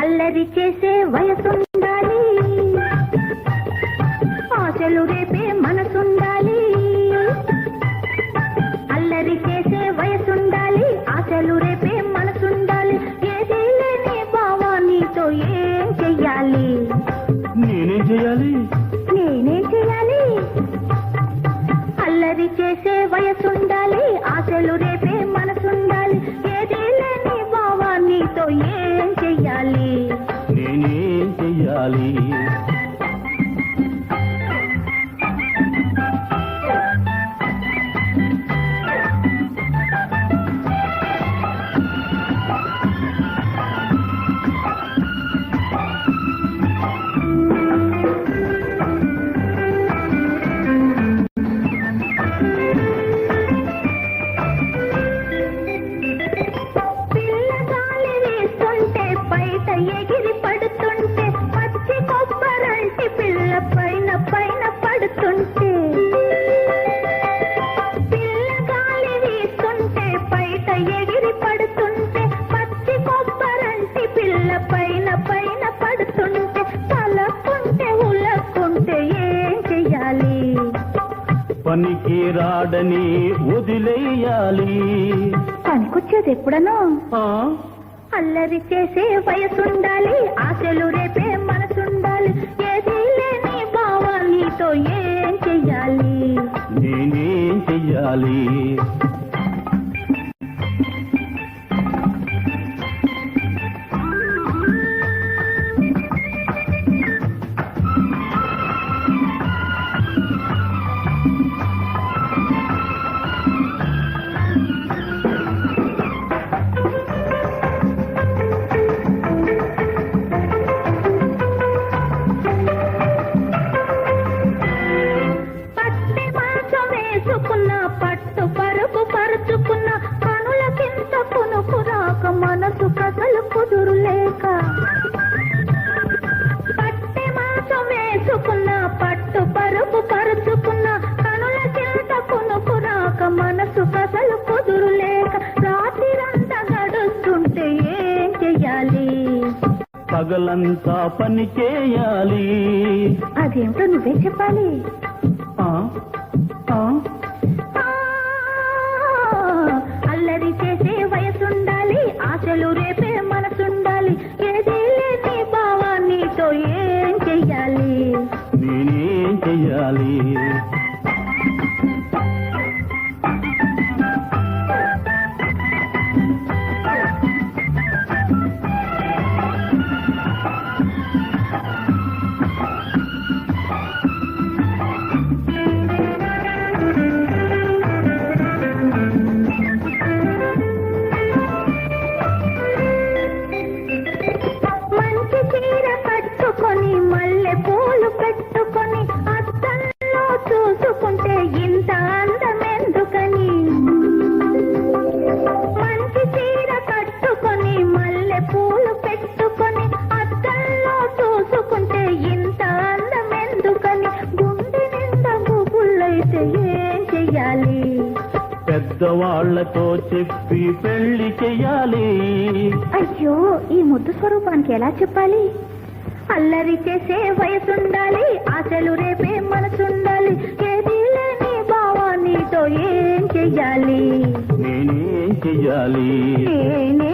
అల్లరి చేసే వయసుండాలి, ఆశలు రేపే మనసుండాలి. అల్లరి చేసే వయసుండాలి, ఆశలు రేపే మనసుండాలి. ఏదీ లేని భావానితో ఏం చెయ్యాలి? నేనేం చేయాలి? నేనేం చెయ్యాలి? అల్లరి చేసే వయసుండాలి, ఆశలు రేపే మనసుండాలి. ఏదీ లేని భావానితో ఏం చెయ్యాలి? నేనేం చెయ్యాలి? ఎగిరి పడుతుంటే పచ్చి కొబ్బరంటి పిల్ల పైన పైన పడుతుంటే, పిల్ల గాలి వీస్తుంటే బయట ఎగిరి పడుతుంటే పచ్చి కొబ్బరంటి పిల్ల పైన పైన పడుతుంటే, తలకుంటే ఉలకుంటే ఏం చెయ్యాలి? పనికి రాడని వదిలేయాలి. పనికొచ్చేది ఎప్పుడనో. అల్లరి చేసే వయసుండాలి, ఆశలు రేపే మనసుండాలి. ఏదీ లేని భావానితో ఏం చెయ్యాలి? నేనేం చెయ్యాలి? పట్టు పరుపు పరుచుకున్న కనుల కింద కునుకు రాక మనసు కథలు కుదురులేక, పట్టె మాసం వేసుకున్న పట్టు పరుపు పరుచుకున్న కనుల కింద కునుకు రాక మనసు కథలు కుదురులేక, రాత్రిరంతా గడుస్తుంటే ఏం చెయ్యాలి? పగలంతా పని చేయాలి. అదేమిటో నువ్వే చెప్పాలి. అల్లరి చేసే వయసుండాలి, ఆశలు రేపే మనసుండాలి. ఏదీ లేని భావానితో ఏం చెయ్యాలి? నేనేం చెయ్యాలి? మంచి చీర కట్టుకొని మల్లె పూలు పెట్టుకొని అద్దంలో చూసుకుంటే ఇంత అందమెందుకని? మంచి చీర కట్టుకొని మల్లె పూలు పెట్టుకొని అద్దంలో చూసుకుంటే ఇంత అందమెందుకని? గుండె నిండా గుబులైతే ఏం చెయ్యాలి? పెద్దవాళ్లతో చెప్పి పెళ్లి చెయ్యాలి. అయ్యో, ఈ ముద్దు స్వరూపానికి ఎలా చెప్పాలి? అల్లరి చేసే వయసుండాలి, ఆశలు రేపే మనసుండాలి. ఏదీ లేని భావానితో ఏం చెయ్యాలి? నేనేం చెయ్యాలి? నేనే